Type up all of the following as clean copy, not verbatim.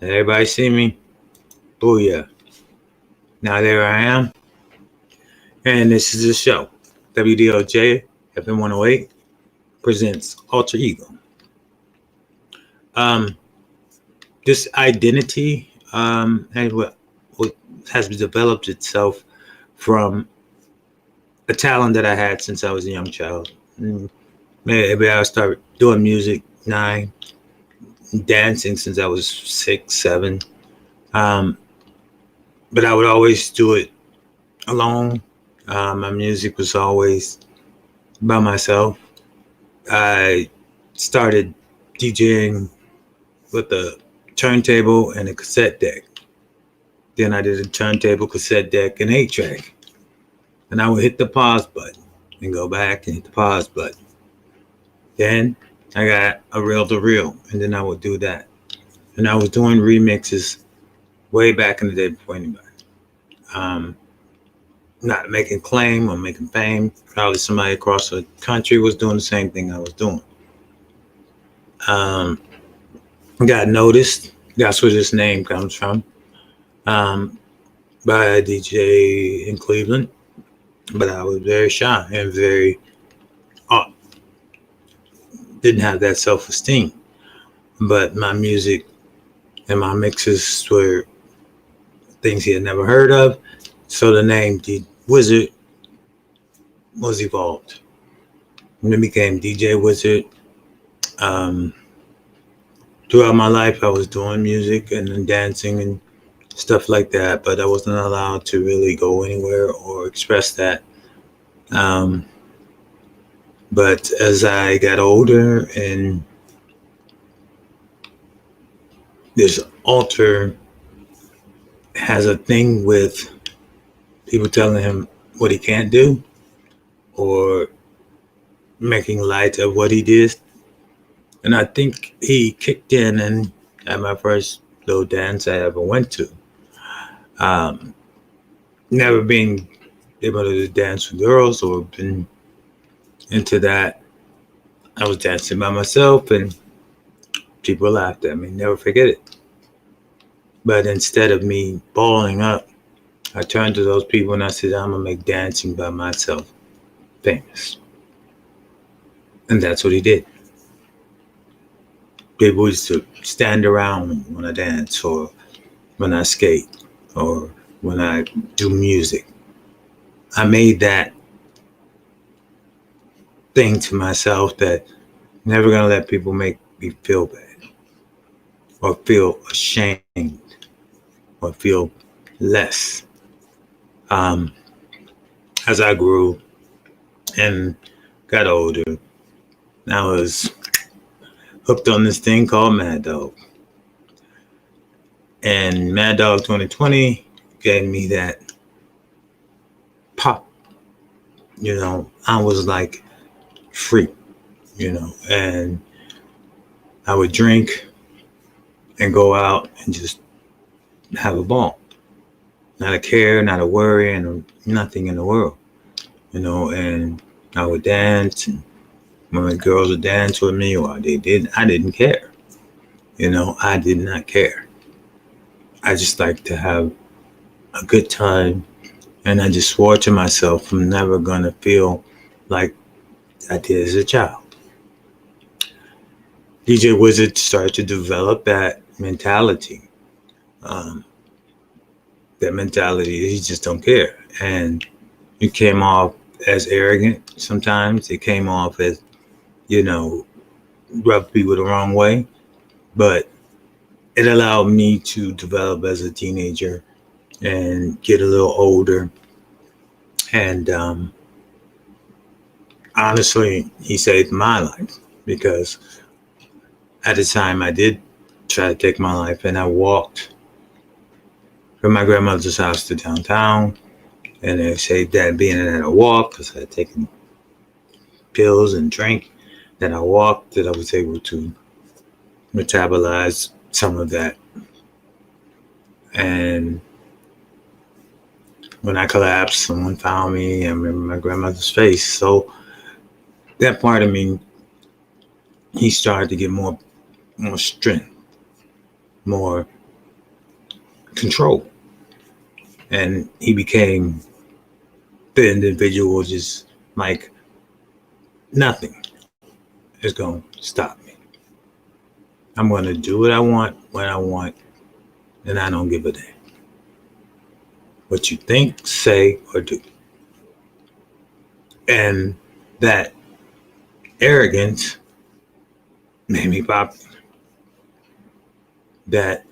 Everybody see me? Booyah. Now there I am. And this is the show. WDOJ FM 108 presents Alter Ego. Um, this identity has developed itself from a talent that I had since I was a young child. Maybe I started doing music 9, dancing since I was 6, 7. But I would always do it alone. My music was always by myself. I started DJing with a turntable and a cassette deck. Then I did a turntable, cassette deck, and 8-track. And I would hit the pause button and go back and hit the pause button. Then I got a reel-to-reel, and then I would do that. And I was doing remixes way back in the day before anybody. Not making claim or making fame. Probably somebody across the country was doing the same thing I was doing. Got noticed. That's where this name comes from. By a DJ in Cleveland. But I was very shy and very didn't have that self-esteem. But my music and my mixes were things he had never heard of. So the name D Wizard was evolved. And it became DJ Wizard. Throughout my life, I was doing music and dancing and stuff like that, but I wasn't allowed to really go anywhere or express that. But as I got older, and this alter has a thing with people telling him what he can't do or making light of what he did. And I think he kicked in and at my first little dance I ever went to. Never being able to dance with girls or been into that. I was dancing by myself and people laughed at me. Never forget it. But instead of me balling up, I turned to those people and I said, I'm going to make dancing by myself famous. And that's what he did. People used to stand around me when I dance or when I skate or when I do music. I made that thing to myself that I'm never going to let people make me feel bad or feel ashamed or feel less. As I grew and got older, I was hooked on this thing called Mad Dog. And Mad Dog 2020 gave me that pop. I was like free, and I would drink and go out and just have a ball. Not a care, not a worry, and nothing in the world, and I would dance, and when the girls would dance with me, or I didn't care. I did not care. I just like to have a good time, and I just swore to myself I'm never gonna feel like I did as a child. DJ Wizard started to develop that mentality. That mentality, he just don't care. And it came off as arrogant sometimes. It came off as, rub people the wrong way. But it allowed me to develop as a teenager and get a little older. And honestly, he saved my life because at the time I did try to take my life, and I walked from my grandmother's house to downtown, and they saved that being at a walk because I had taken pills and drink. That I walked, that I was able to metabolize some of that. And when I collapsed, someone found me. I remember my grandmother's face. So that part of me, he started to get more strength, more control. And he became the individual just like nothing is going to stop me. I'm going to do what I want when I want, and I don't give a damn what you think, say, or do. And that arrogance made me popular. That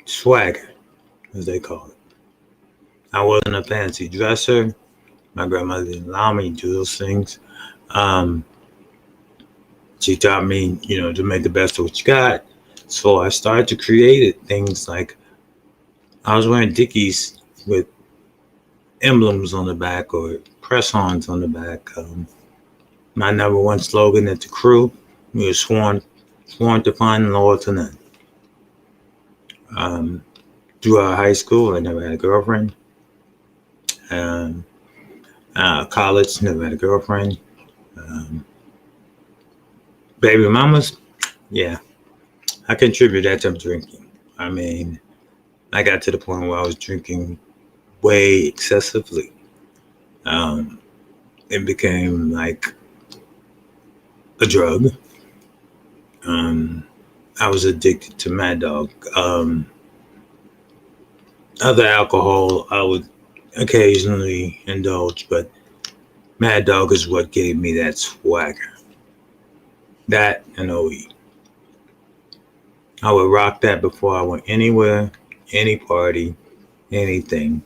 swagger, as they call it. I wasn't a fancy dresser. My grandmother didn't allow me to do those things. She taught me, to make the best of what you got. So I started to create things like I was wearing Dickies with emblems on the back or press-ons on the back. My number one slogan at the crew, we were sworn to find and loyal to none. Throughout high school, I never had a girlfriend. College, never had a girlfriend. Baby mamas, yeah, I contribute that to drinking. I mean, I got to the point where I was drinking way excessively. It became like a drug. I was addicted to Mad Dog. Other alcohol I would occasionally indulge, but Mad Dog is what gave me that swagger. That and OE. I would rock that before I went anywhere, any party, anything.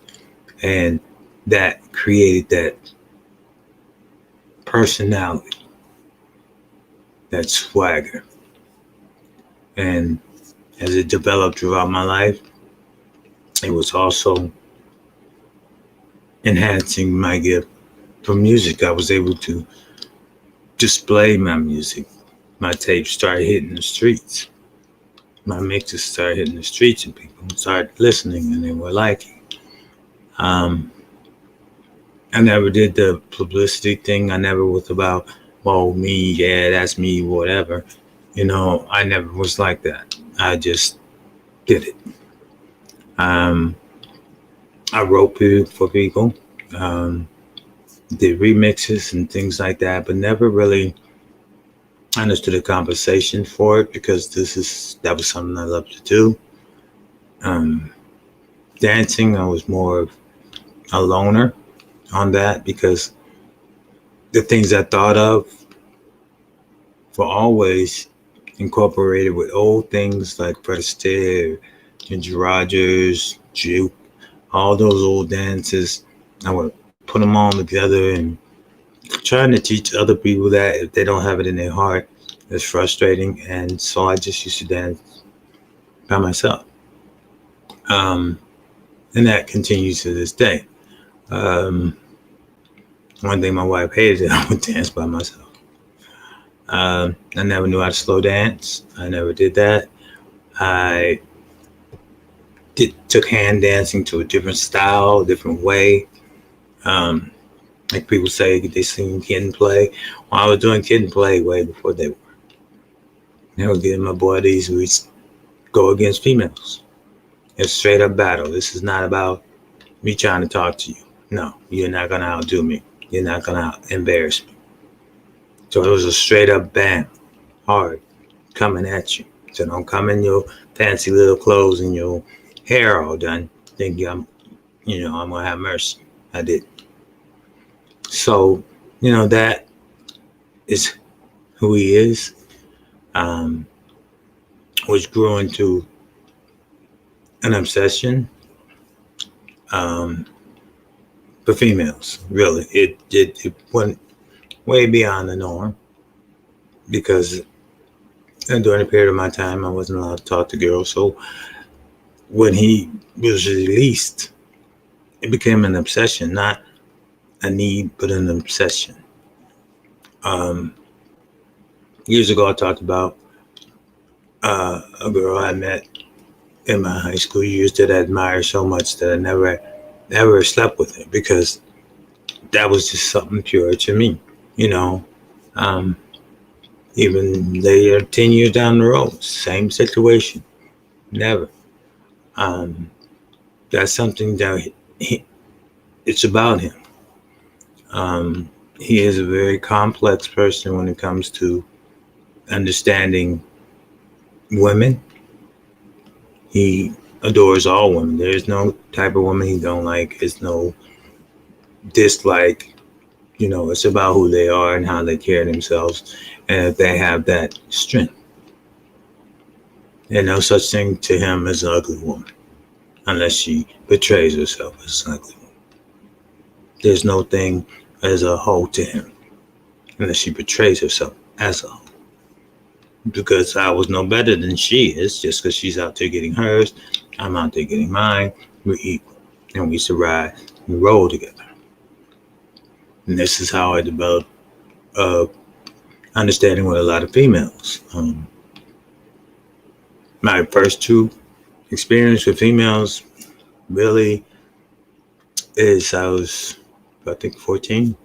And that created that personality, that swagger. And as it developed throughout my life, it was also enhancing my gift for music. I was able to display my music. My tapes started hitting the streets. My mixes started hitting the streets, and people started listening, and they were liking. I never did the publicity thing. I never was about, well, me, yeah, that's me, whatever. I never was like that. I just did it. I wrote for people, did remixes and things like that, but never really understood the compensation for it because that was something I loved to do. Dancing, I was more of a loner on that because the things I thought of were always incorporated with old things like Fred Astaire, Ginger Rogers, Juke, all those old dances. I would put them all together and trying to teach other people that if they don't have it in their heart, it's frustrating. And so I just used to dance by myself. And that continues to this day. One thing my wife hated, I would dance by myself. I never knew how to slow dance. I never did that. I took hand dancing to a different style, a different way. Like people say, they seen Kid and Play. Well, I was doing Kid and Play way before they were. They were getting my buddies. We go against females. It's straight up battle. This is not about me trying to talk to you. No, you're not going to outdo me. You're not going to embarrass me. So it was a straight up bam, hard, coming at you. So don't come in your fancy little clothes and your hair all done. Think I'm going to have mercy. I did. So, that is who he is, which grew into an obsession for females, really. It went way beyond the norm because during a period of my time, I wasn't allowed to talk to girls. So when he was released, it became an obsession, not a need, but an obsession. Years ago, I talked about a girl I met in my high school years that I admired so much that I never slept with her because that was just something pure to me, even later, 10 years down the road, same situation, never. that's something that it's about him. He is a very complex person when it comes to understanding women. He adores all women. There's no type of woman he don't like. There's no dislike. It's about who they are and how they carry themselves, and if they have that strength. There's no such thing to him as an ugly woman, unless she betrays herself as an ugly woman. There's no thing as a hoe to him, unless she betrays herself as a hoe. Because I was no better than she is, just because she's out there getting hers, I'm out there getting mine. We're equal, and we survive. We roll together. And this is how I developed understanding with a lot of females. My first two experience with females really is I was, I think, 14,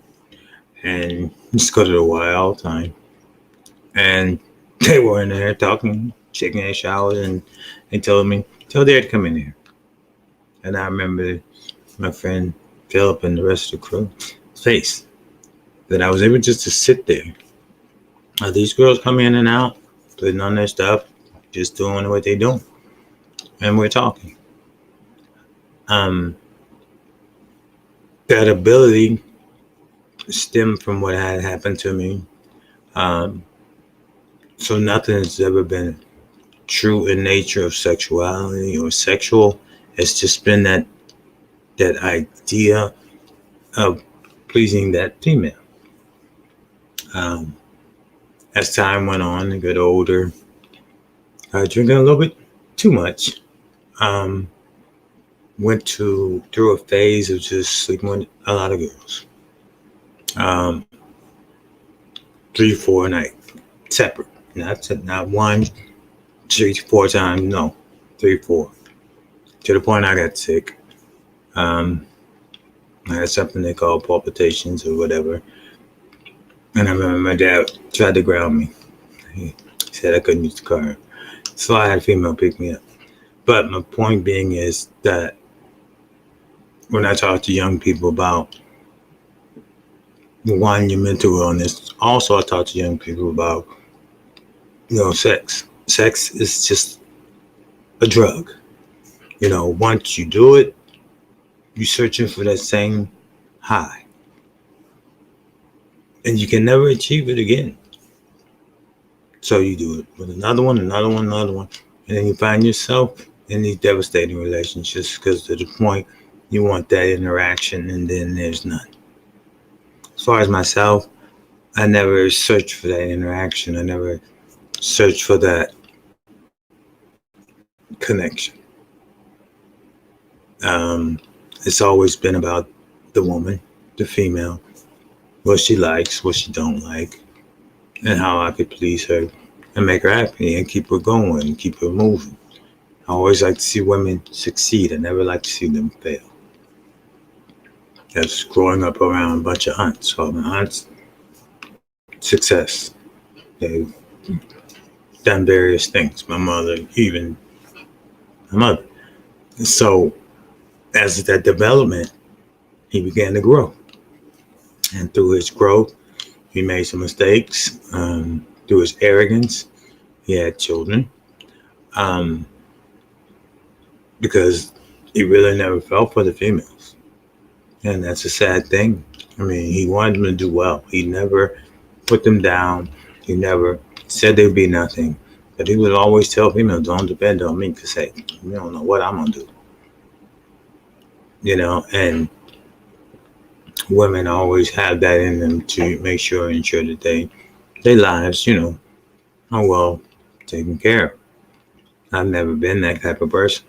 and just go to the Y all the time. And they were in there talking, shaking their showers, and they told me, tell Dad to come in here. And I remember my friend Philip and the rest of the crew face that I was able just to sit there. These girls come in and out, putting on their stuff, just doing what they do, and we're talking. That ability stemmed from what had happened to me. So nothing has ever been true in nature of sexuality or sexual. It's just been that idea of pleasing that female. As time went on and got older, I was drinking a little bit too much. Went through a phase of just sleeping with a lot of girls. 3, 4 a night, separate. Not 1, 3, 4 times. No, 3, 4. To the point I got sick. I had something they call palpitations or whatever. And I remember my dad tried to ground me. He said I couldn't use the car. So I had a female pick me up. But my point being is that when I talk to young people about one, your mental illness, also I talk to young people about, sex. Sex is just a drug. Once you do it, you're searching for that same high. And you can never achieve it again. So you do it with another one, and then you find yourself in these devastating relationships because to the point you want that interaction, and then there's none. As far as myself, I never searched for that interaction. I never searched for that connection. It's always been about the woman, the female, what she likes, what she don't like, and how I could please her and make her happy and keep her going and keep her moving. I always like to see women succeed. I never like to see them fail. That's growing up around a bunch of aunts. So my aunts, success. They've done various things. My mother, even my mother. So as that development, he began to grow. And through his growth, he made some mistakes. Through his arrogance, he had children. Because he really never felt for the females. And that's a sad thing. I mean, he wanted them to do well. He never put them down. He never said they'd be nothing. But he would always tell females, don't depend on me because, hey, you don't know what I'm going to do. And women always have that in them to make sure and ensure that their lives, are well taken care of. I've never been that type of person.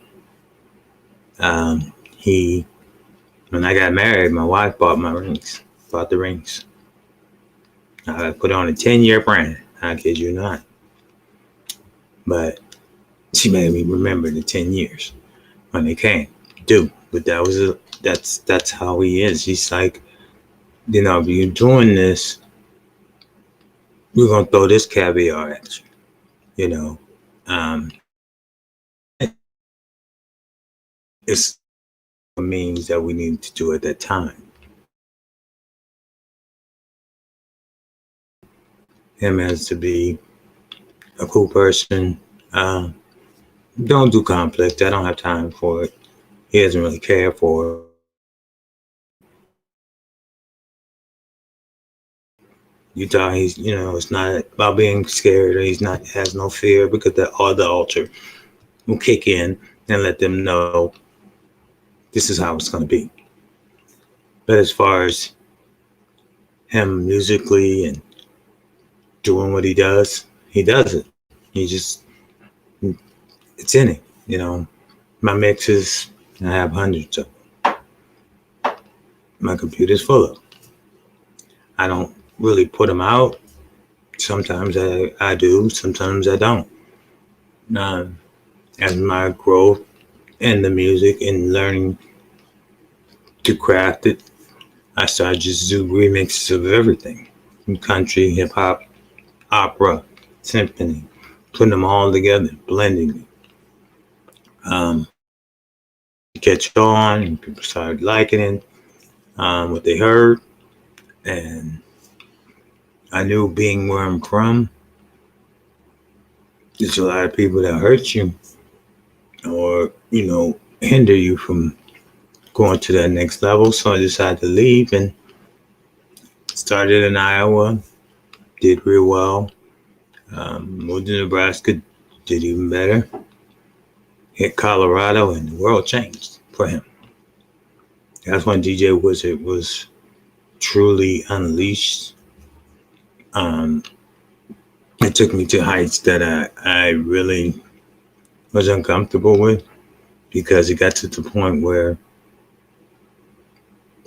When I got married, my wife bought the rings. I put on a 10-year plan. I kid you not. But she made me remember the 10 years when they came due. But that's how he is. He's like, if you're doing this, we're gonna throw this caviar at you. It's means that we needed to do at that time. Him as to be a cool person. Don't do conflict. I don't have time for it. He doesn't really care for it. Utah, it's not about being scared, or he's not has no fear, because the altar will kick in and let them know this is how it's going to be. But as far as him musically and doing what he does it. He just, it's in it. My mixes, I have hundreds of them. My computer's full of them. I don't really put them out. Sometimes I do, sometimes I don't. As my growth in the music and learning to craft it, I started just do remixes of everything, from country, hip hop, opera, symphony, putting them all together, blending it. Catch on, and people started liking it, what they heard, and I knew, being where I'm from, there's a lot of people that hurt you, or hinder you from going to that next level. So I decided to leave and started in Iowa, did real well. Moved to Nebraska, did even better. Hit Colorado, and the world changed for him. That's when DJ Wizard was truly unleashed. It took me to heights that I really was uncomfortable with, because it got to the point where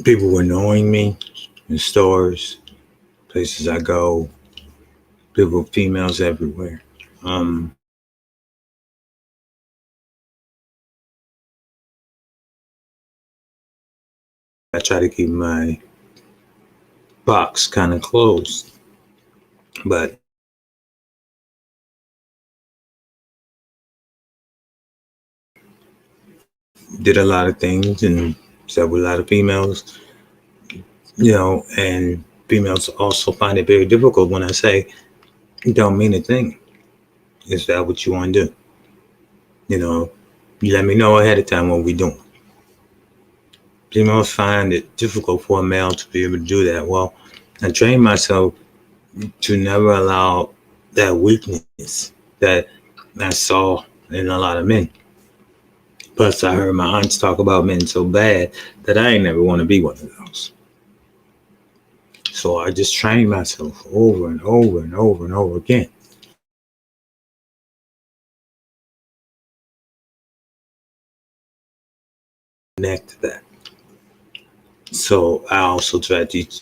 people were knowing me in stores, places I go, people, females everywhere. I try to keep my box kind of closed, but did a lot of things and slept with a lot of females, and females also find it very difficult when I say, don't mean a thing. Is that what you want to do? You let me know ahead of time what we doing. Females find it difficult for a male to be able to do that. Well, I trained myself to never allow that weakness that I saw in a lot of men. Plus, I heard my aunts talk about men so bad that I ain't never want to be one of those. So I just trained myself over and over and over and over again. Connect to that. So I also try to teach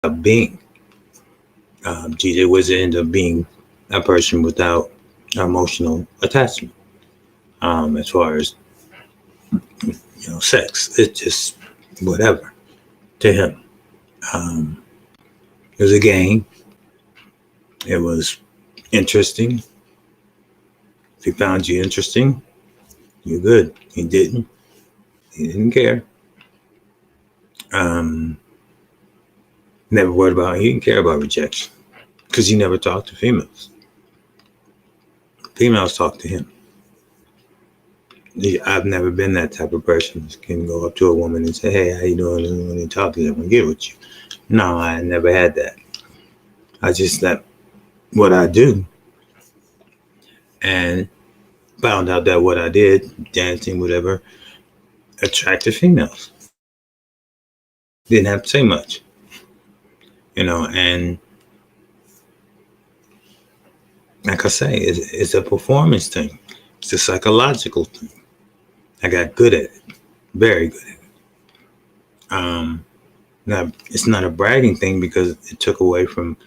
a being. DJ Wizard ended up being a person without emotional attachment. As far as sex, it's just whatever to him. It was a game. It was interesting. If he found you interesting, you're good. He didn't. He didn't care. Never worried about. He didn't care about rejection, because he never talked to females. Females talk to him. I've never been that type of person who can go up to a woman and say, "Hey, how you doing?" And when they talk to them and get with you. No, I never had that. I just let what I do, and found out that what I did, dancing, whatever, attracted females. Didn't have to say much, and like I say, it's a performance thing. It's a psychological thing. I got good at it, very good at it. Now, it's not a bragging thing, because it took away from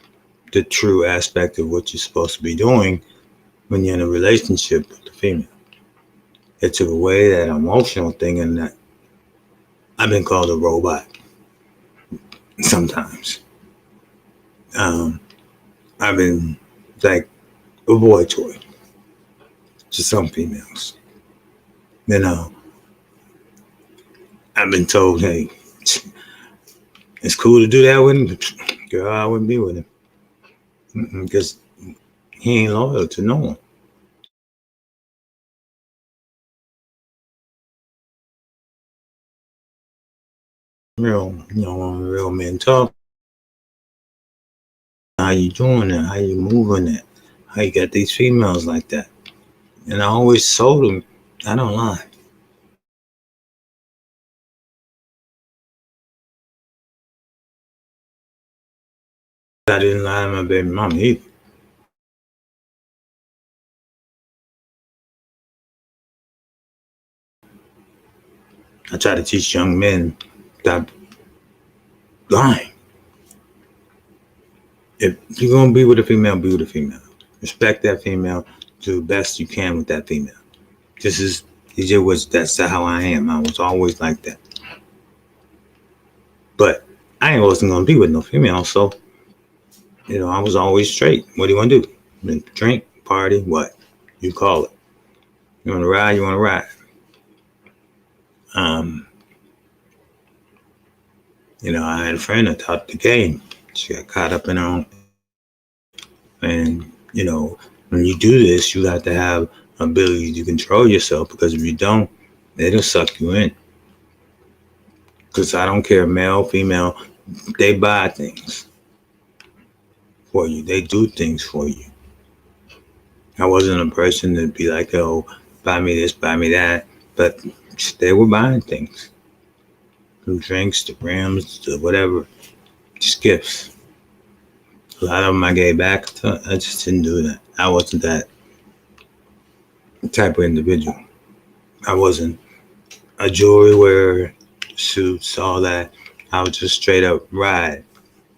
the true aspect of what you're supposed to be doing when you're in a relationship with the female. It took away that emotional thing, and that I've been called a robot sometimes. I've been like a boy toy to some females. You know, I've been told, hey, it's cool to do that with him, but girl, I wouldn't be with him because he ain't loyal to no one. Real men talk. How you doing it? How you moving it? How you got these females like that? And I always told him, I don't lie. I didn't lie to my baby mama either. I try to teach young men that lying. If you're gonna be with a female, be with a female. Respect that female. Do the best you can with that female. This is that's how I am. I was always like that. But I ain't wasn't gonna be with no female, so I was always straight. What do you wanna do? Drink, party, what? You call it. You wanna ride, you wanna ride. Um, I had a friend that taught the game. She got caught up in her own. And, when you do this, you got to have ability to control yourself, because if you don't, it'll suck you in. Because I don't care, male, female, they buy things for you. They do things for you. I wasn't a person to be like, oh, buy me this, buy me that. But they were buying things. From drinks to grams to whatever. Just gifts. A lot of them I gave back to. I just didn't do that. I wasn't that type of individual. I wasn't a jewelry wearer, suits, all that. I would just straight up ride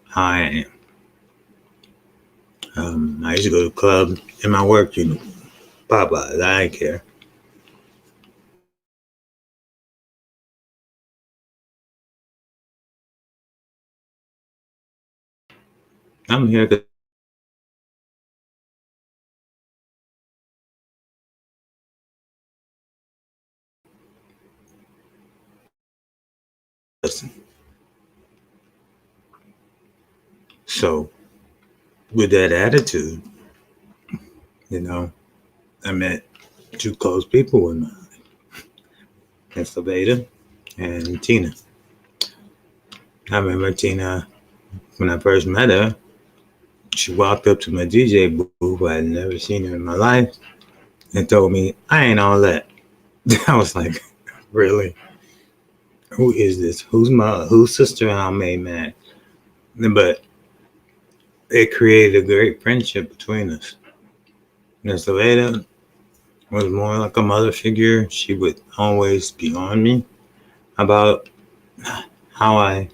how I am. I used to go to the club in my work uniform. Popeyes, I didn't care. I'm here because so with that attitude, I met two close people with mine. That's Veda and Tina. I remember Tina, when I first met her, she walked up to my DJ booth. I had never seen her in my life, and told me, I ain't all that. I was like, really? Who is this? Whose sister I made mad? But it created a great friendship between us. Miss Veda was more like a mother figure. She would always be on me about how I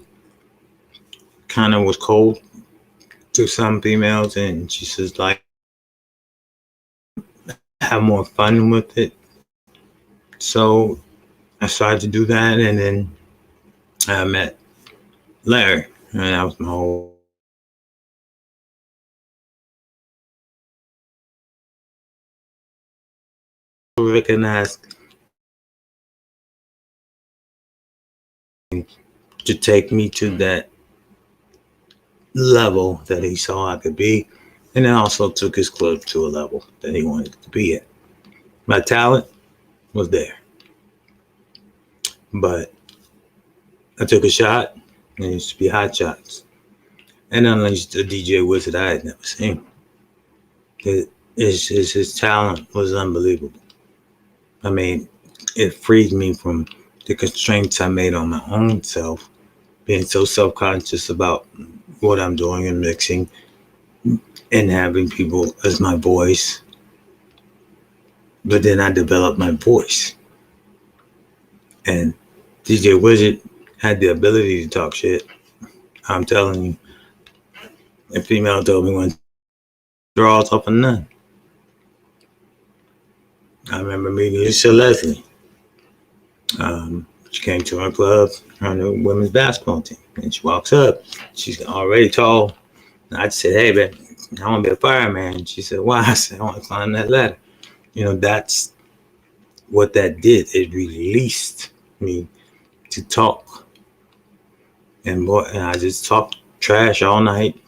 kind of was cold to some females, and she says, like, have more fun with it. So I started to do that, and then I met Larry, and that was my whole recognized to take me to that level that he saw I could be, and then also took his club to a level that he wanted to be at. My talent was there, but I took a shot, and it used to be hot shots, and unleashed a DJ wizard I had never seen. His talent was unbelievable. I mean, it freed me from the constraints I made on my own self, being so self-conscious about what I'm doing and mixing, and having people as my voice. But then I developed my voice. And DJ Wizard had the ability to talk shit. I'm telling you, a female told me one draws off of none. I remember meeting Lisa Leslie. She came to our club on the women's basketball team, and she walks up. She's already tall. And I said, "Hey, babe, I want to be a fireman." She said, "Why?" I said, "I want to climb that ladder." That's what that did, it released me to talk. And I just talked trash all night,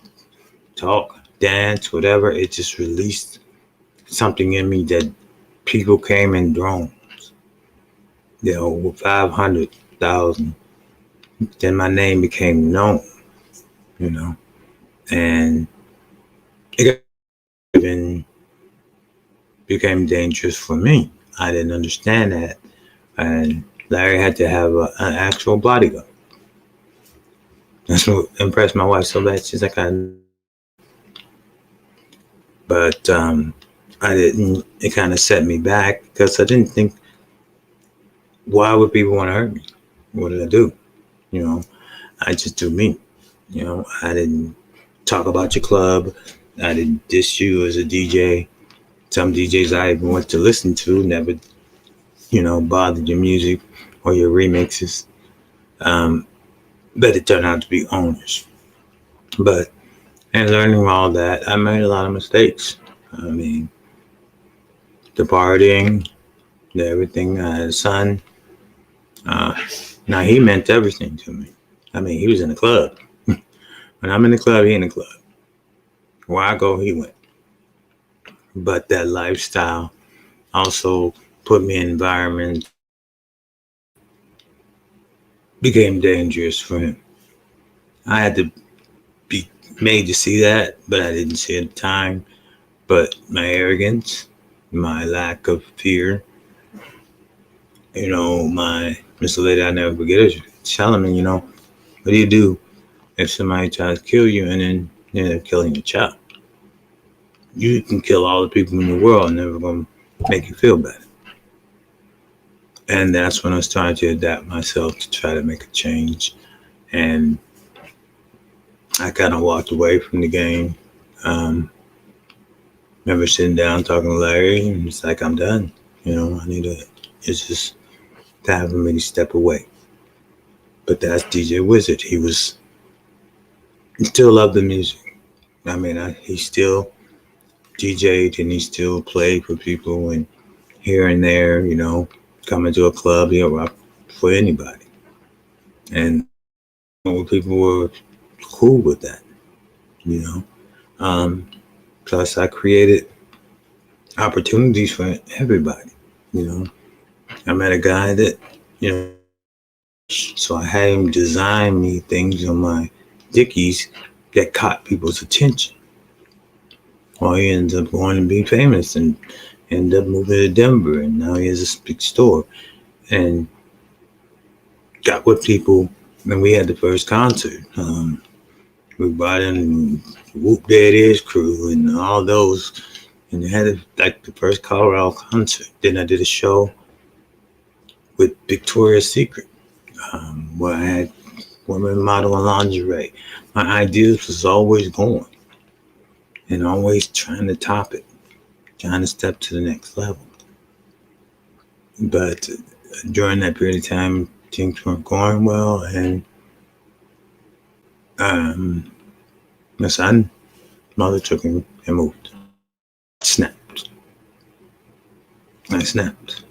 talk, dance, whatever. It just released something in me that people came in drones, 500,000. Then my name became known, you know, and it even became dangerous for me. I didn't understand that. And Larry had to have an actual bodyguard. That's what impressed my wife so bad. She's like, but I didn't. It kind of set me back because I didn't think, why would people want to hurt me? What did I do? You know, I just do me. I didn't talk about your club. I didn't diss you as a DJ. Some DJs I even went to listen to never, bothered your music or your remixes. Um, but it turned out to be owners. But and learning all that, I made a lot of mistakes. I mean, the partying, the everything. I had a son. Uh, Now he meant everything to me. I mean, he was in the club. When I'm in the club, he in the club. Where I go, he went. But that lifestyle also put me in environments became dangerous for him. I had to be made to see that, but I didn't see it at the time. But my arrogance, my lack of fear, my Miss Lady, I never forget her telling me, what do you do if somebody tries to kill you and then they're killing your child? You can kill all the people in the world, and never gonna make you feel better. And that's when I started to adapt myself to try to make a change. And I kind of walked away from the game. Um, Remember sitting down talking to Larry, and it's like, I'm done. I need to. It's just time for me to step away. But that's DJ Wizard. He still loved the music. I mean, he still DJ'd and he still played for people, and here and there, coming to a club, he'll rock for anybody. And people were cool with that, you know. Um, Plus, I created opportunities for everybody. You know, I met a guy that, you know, so I had him design me things on my Dickies that caught people's attention. Well, he ends up going to be famous and ended up moving to Denver, and now he has a big store and got with people. And we had the first concert. We brought in Whoop Dead Is crew and all those, and they had like the first Colorado concert. Then I did a show with Victoria's Secret, where I had women modeling lingerie. My ideas was always going and always trying to top it, trying to step to the next level. But during that period of time, things weren't going well, and um, my son, mother took him and moved. Snapped. I snapped.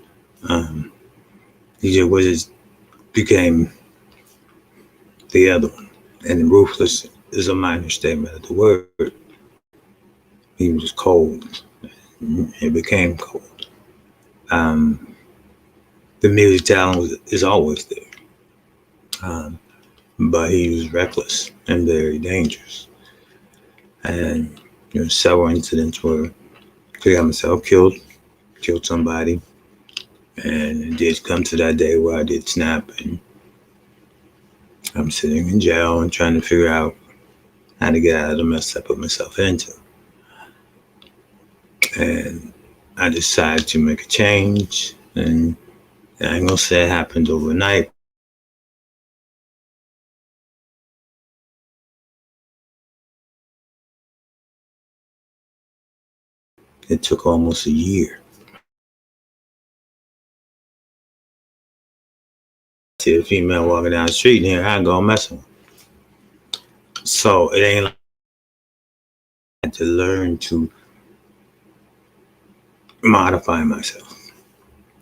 Um, DJ Wizards became the other one, and ruthless is a minor statement of the word. He was cold. It became cold. Um, the music talent is always there, um, but he was reckless and very dangerous. And several incidents where I got myself killed somebody, and it did come to that day where I did snap, and I'm sitting in jail and trying to figure out how to get out of the mess I put myself into. And I decided to make a change, and I ain't gonna say it happened overnight. It took almost a year. See a female walking down the street, and here I go messing with her. So it ain't like I had to learn to modify myself.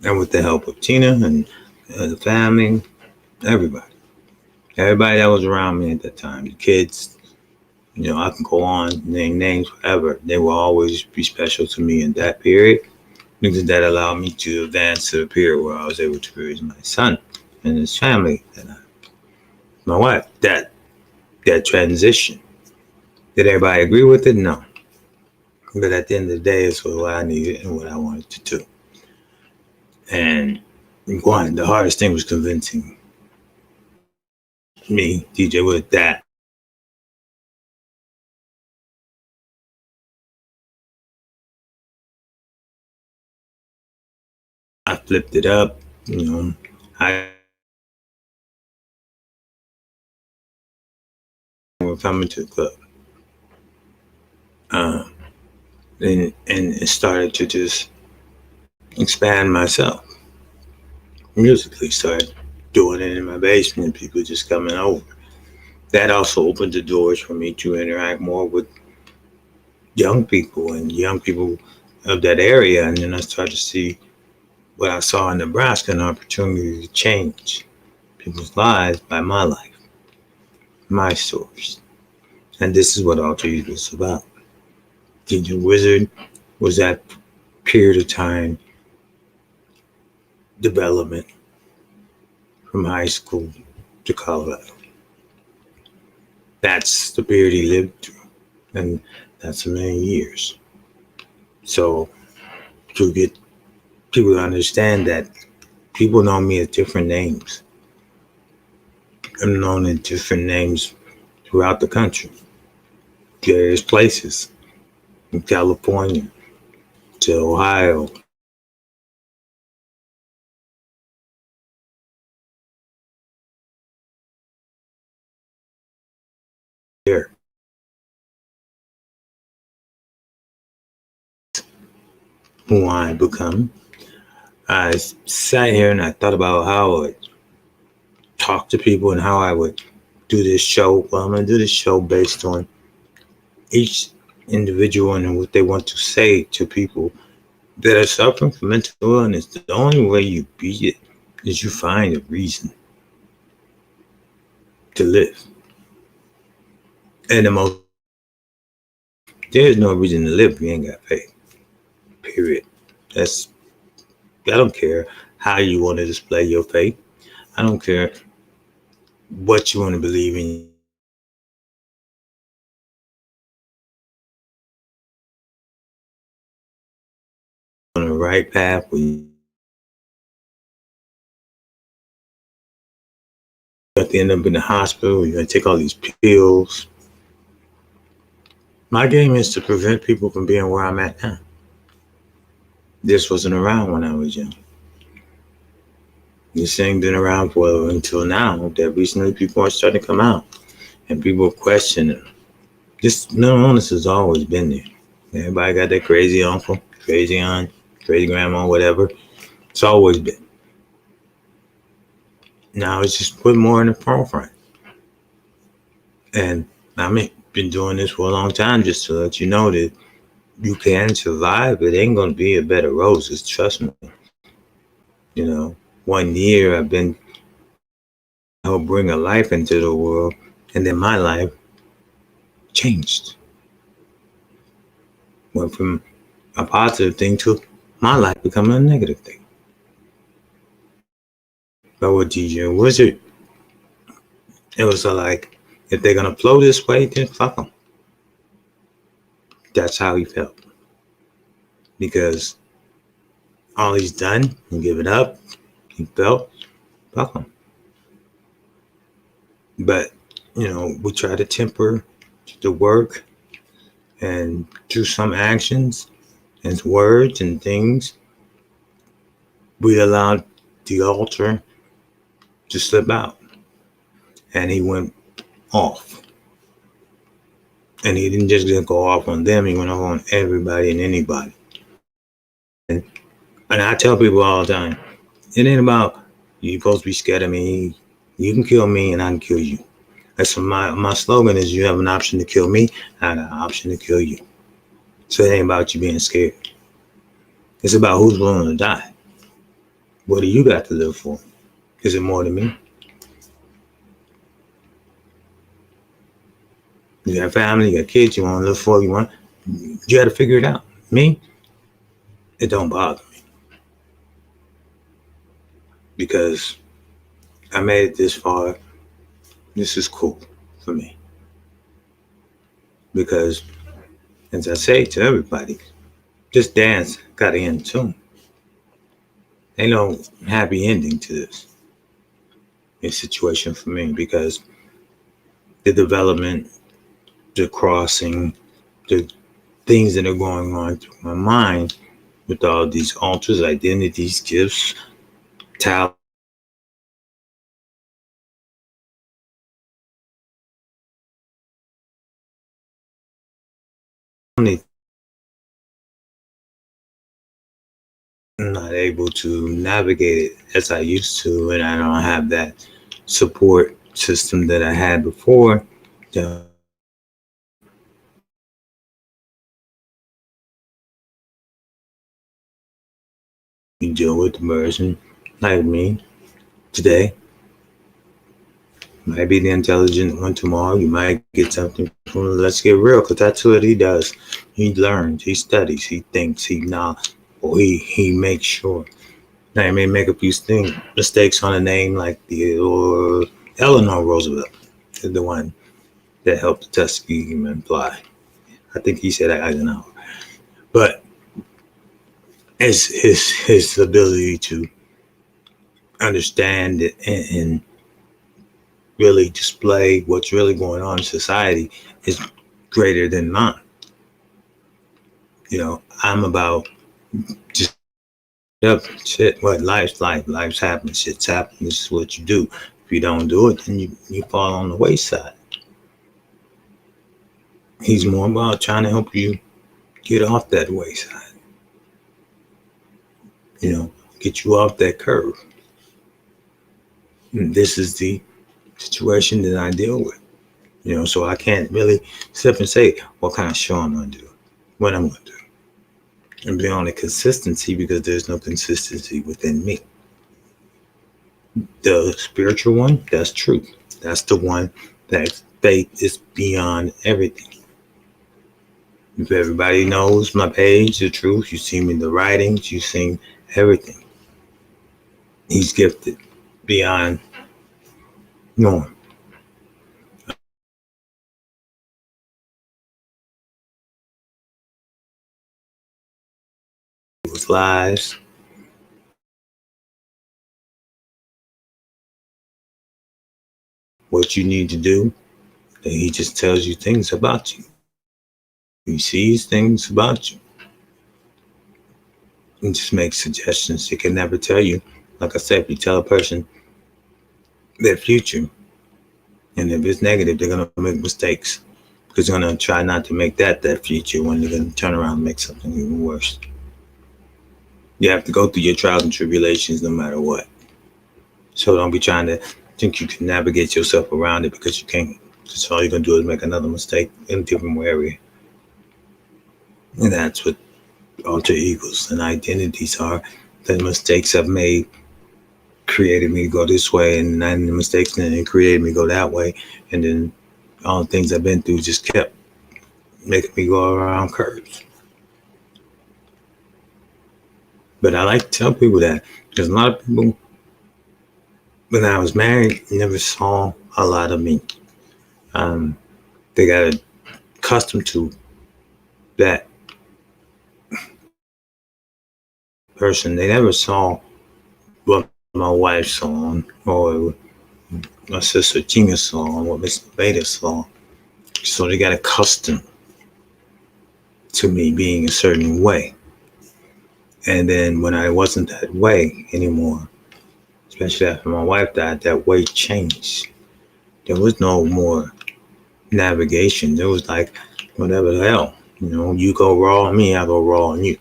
And with the help of Tina and the family, everybody. Everybody that was around me at that time, the kids, I can go on, name names forever. They will always be special to me in that period because that allowed me to advance to the period where I was able to raise my son and his family and my wife. That transition. Did everybody agree with it? No. But at the end of the day, it's what I needed and what I wanted to do. And one, the hardest thing was convincing me, DJ Wood, that I flipped it up. I were coming to the club. Um, and it started to just expand myself musically. Started doing it in my basement, people just coming over. That also opened the doors for me to interact more with young people and young people of that area. And then I started to see what I saw in Nebraska, an opportunity to change people's lives by my life, my stories. And this is what Alter Ego is about. DJ Wizard was that period of time development from high school to Colorado. That's the period he lived through, and that's a million years. So to get people to understand that people know me as different names. I'm known in different names throughout the country, various places, from California to Ohio. Here, who I become. I sat here and I thought about how I would talk to people and how I would do this show. Well, I'm going to do this show based on each individual and what they want to say to people that are suffering from mental illness. The only way you beat it is you find a reason to live. And there's no reason to live if you ain't got faith. Period. I don't care how you want to display your faith. I don't care what you want to believe in. On the right path, we have to end up in the hospital. You're going to take all these pills. My game is to prevent people from being where I'm at now. This wasn't around when I was young. This thing been around for until now. That recently people are starting to come out and people are questioning. This mental illness has always been there. Everybody got that crazy uncle, crazy aunt, crazy grandma, whatever. It's always been. Now it's just put more in the forefront. And been doing this for a long time just to let you know that you can survive. It ain't going to be a bed of roses. Trust me. 1 year I've been help bring a life into the world, and then my life changed. Went from a positive thing to my life becoming a negative thing. But with DJ Wizard, it was like, if they're gonna flow this way, then fuck them. That's how he felt. Because all he's done, he give it up, he felt, fuck him. But, we try to temper the work and through some actions and words and things, we allowed the altar to slip out. And he went off. And he didn't just go off on them, he went off on everybody and anybody. And I tell people all the time, it ain't about you supposed to be scared of me. You can kill me and I can kill you. That's my slogan is, you have an option to kill me, I have an option to kill you. So it ain't about you being scared. It's about who's willing to die. What do you got to live for? Is it more than me? You got family, you got kids, you want to live for, you got to figure it out. Me, it don't bother me because I made it this far. This is cool for me because, as I say to everybody, this dance got to end soon. Ain't no happy ending to this situation for me because the development, the crossing, the things that are going on through my mind with all these alters, identities, gifts, talent. I'm not able to navigate it as I used to, and I don't have that support system that I had before. To deal with the version like me today. Might be the intelligent one tomorrow. You might get something from let's get real, because that's what he does. He learns, he studies, he thinks, he knows, or he makes sure. Now, he may make a few mistakes on a name like the or Eleanor Roosevelt, the one that helped the Tuskegee men fly. I think he said Eisenhower. But it's his ability to understand it and really display what's really going on in society is greater than mine. I'm about just up shit. What life's life. Life's happening. Shit's happening. This is what you do. If you don't do it, then you fall on the wayside. He's more about trying to help you get off that wayside. Get you off that curve. And this is the situation that I deal with. So I can't really step and say what kind of show I'm gonna do, what I'm gonna do. And be on a consistency because there's no consistency within me. The spiritual one, that's truth. That's the one that faith is beyond everything. If everybody knows my page, the truth, you see me in the writings, you see everything. He's gifted beyond norm. It was lies. What you need to do, and he just tells you things about you. He sees things about you. He just makes suggestions. He can never tell you. Like I said, if you tell a person their future, and if it's negative, they're gonna make mistakes because they're gonna try not to make that future when they're gonna turn around and make something even worse. You have to go through your trials and tribulations no matter what. So don't be trying to think you can navigate yourself around it because you can't. Because all you're gonna do is make another mistake in a different area. And that's what alter egos and identities are. The mistakes I've made created me to go this way, and then the mistakes then created me to go that way. And then all the things I've been through just kept making me go around curves. But I like to tell people that because a lot of people, when I was married, never saw a lot of me. They got accustomed to that person. They never saw what my wife saw or my sister Gina saw or what Miss Beta saw. So they got accustomed to me being a certain way. And then when I wasn't that way anymore, especially after my wife died, that way changed. There was no more navigation. There was like, whatever the hell. You go raw on me, I go raw on you.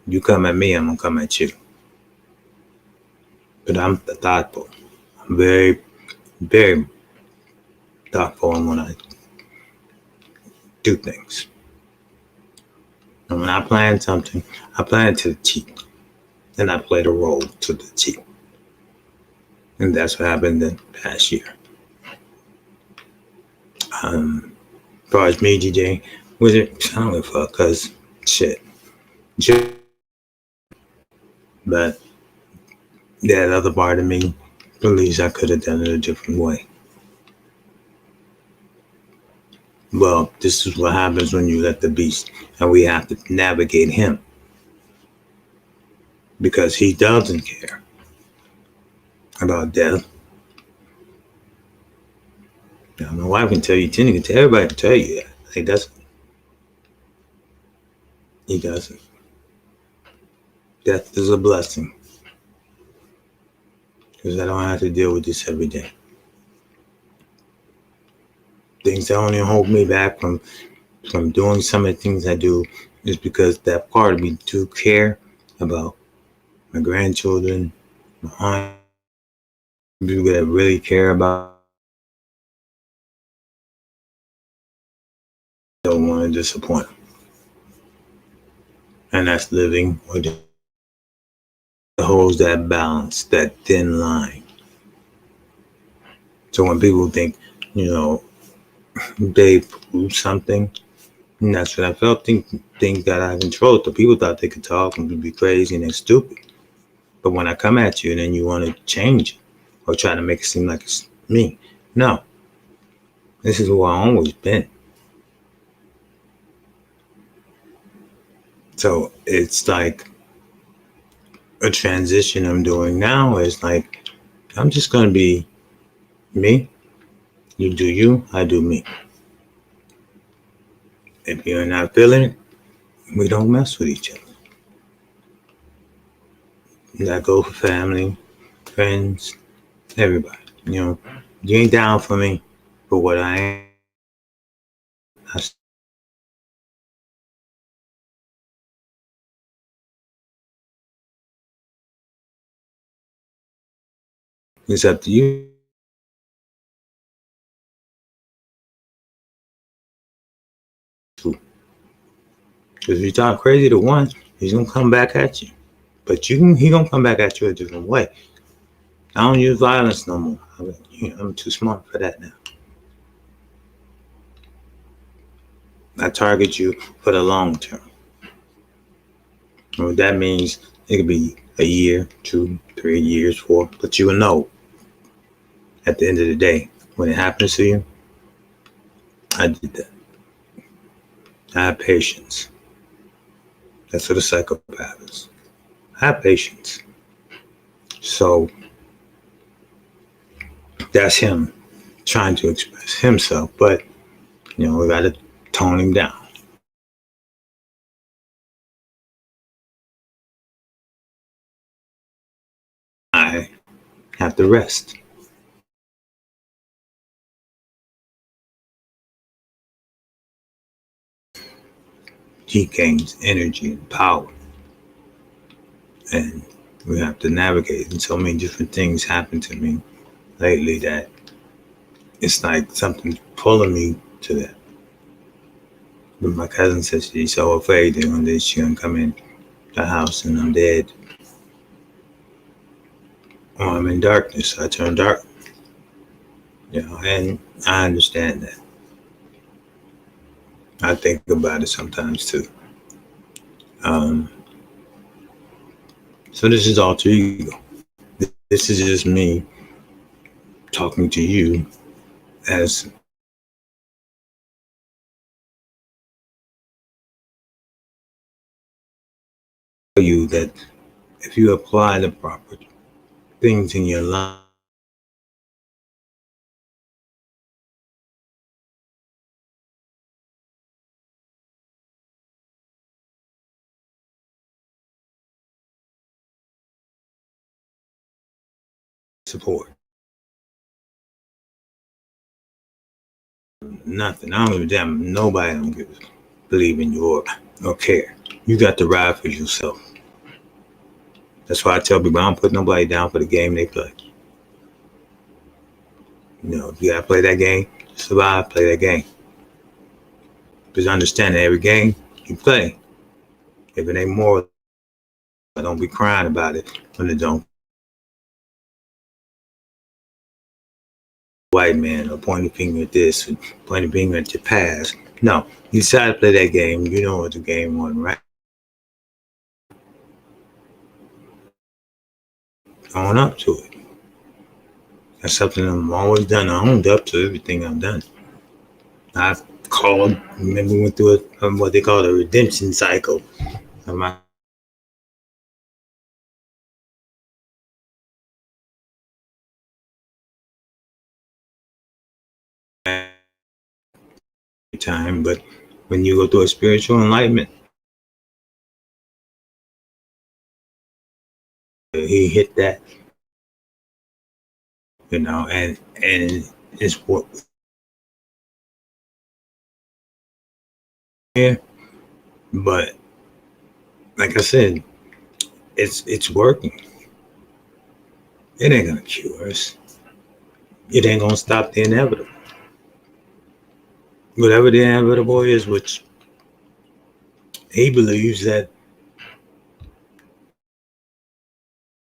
You come at me, I'm gonna come at you. But I'm thoughtful. I'm very, very thoughtful when I do things. And when I plan something, I plan to the T. and I played a role to the T. And that's what happened the past year. As far as me, DJ, was it? I don't give a fuck, cause shit. But that other part of me believes I could have done it a different way. Well, this is what happens when you let the beast, and we have to navigate him because he doesn't care about death. Now, my wife can tell you, Tina can tell everybody can tell you that. He doesn't. He doesn't. Death is a blessing because I don't have to deal with this every day. Things that only hold me back from doing some of the things I do is because that part of me do care about my grandchildren, my aunt, people that really care about. Don't want to disappoint them, and that's living or holds that balance, that thin line. So when people think, they prove something, and that's what I felt. Things got out of control. So people thought they could talk and be crazy and they're stupid. But when I come at you and then you want to change it or try to make it seem like it's me, no. This is who I've always been. So it's like a transition I'm doing now is like, I'm just going to be me. You do you, I do me. If you're not feeling it, we don't mess with each other. That goes for family, friends, everybody. You ain't down for me for what I am. It's up to you. Because if you talk crazy to one, he's gonna come back at you. But he gonna come back at you a different way. I don't use violence no more. I'm too smart for that now. I target you for the long term. What that means, it could be a year, 2, 3 years, 4, but you will know at the end of the day when it happens to you. I did that. I have patience. That's what a psychopath is. I have patience. So that's him trying to express himself, but we got to tone him down. I have to rest. He gains energy and power, and we have to navigate. And so many different things happen to me lately that it's like something's pulling me to that. But my cousin says she's so afraid that one day she's gonna come in the house and I'm dead, or I'm in darkness. I turn dark. And I understand that. I think about it sometimes too. So this is alter ego. This is just me talking to you as you that if you apply the proper things in your life, support. Nothing. I don't give a damn. Nobody don't believe in you or care. You got to ride for yourself. That's why I tell people I don't put nobody down for the game they play. If you gotta play that game, survive, play that game. Because understand that every game you play, if it ain't more Don't be crying about it when it don't. White man or pointing finger at this, pointing finger at your past. No, you decide to play that game. You know what the game was, right? Own up to it. That's something I've always done. I owned up to everything I've done. I've called, remember we went through what they call a redemption cycle of my time. But when you go through a spiritual enlightenment, he hit that, and it's what yeah. But like I said, it's working. It ain't gonna cure us. It ain't gonna stop the inevitable. Whatever the inevitable is, which he believes that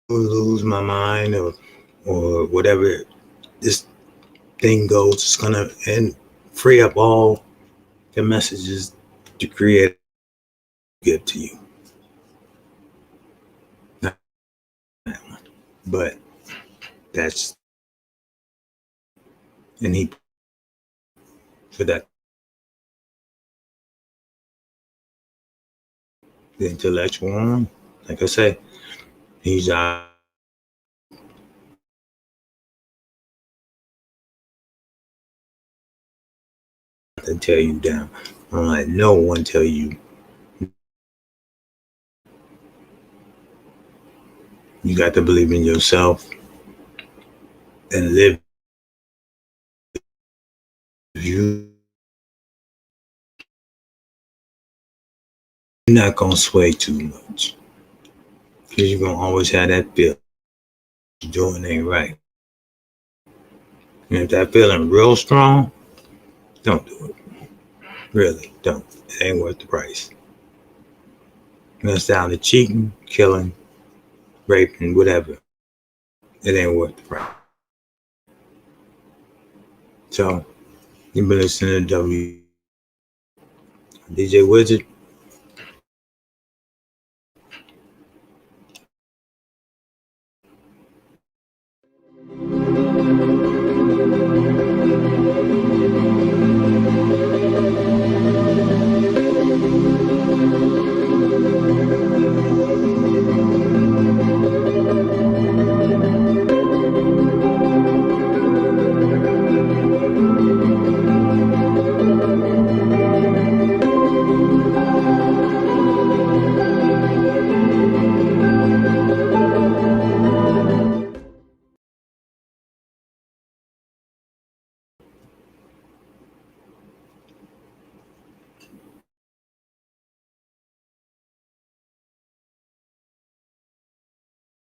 I will lose my mind or whatever this thing goes, it's gonna and free up all the messages to create give to you. Not that one. But that's and he for that the intellectual one, like I say, he's out to tear you down. Don't let no one tell you you got to believe in yourself and live. You're not gonna sway too much because you're gonna always have that feel you're doing ain't right. And if that feeling real strong, don't do it. Really, don't. It ain't worth the price. And it's down to cheating, killing, raping, whatever. It ain't worth the price. So you've been listening to DJ Wizard.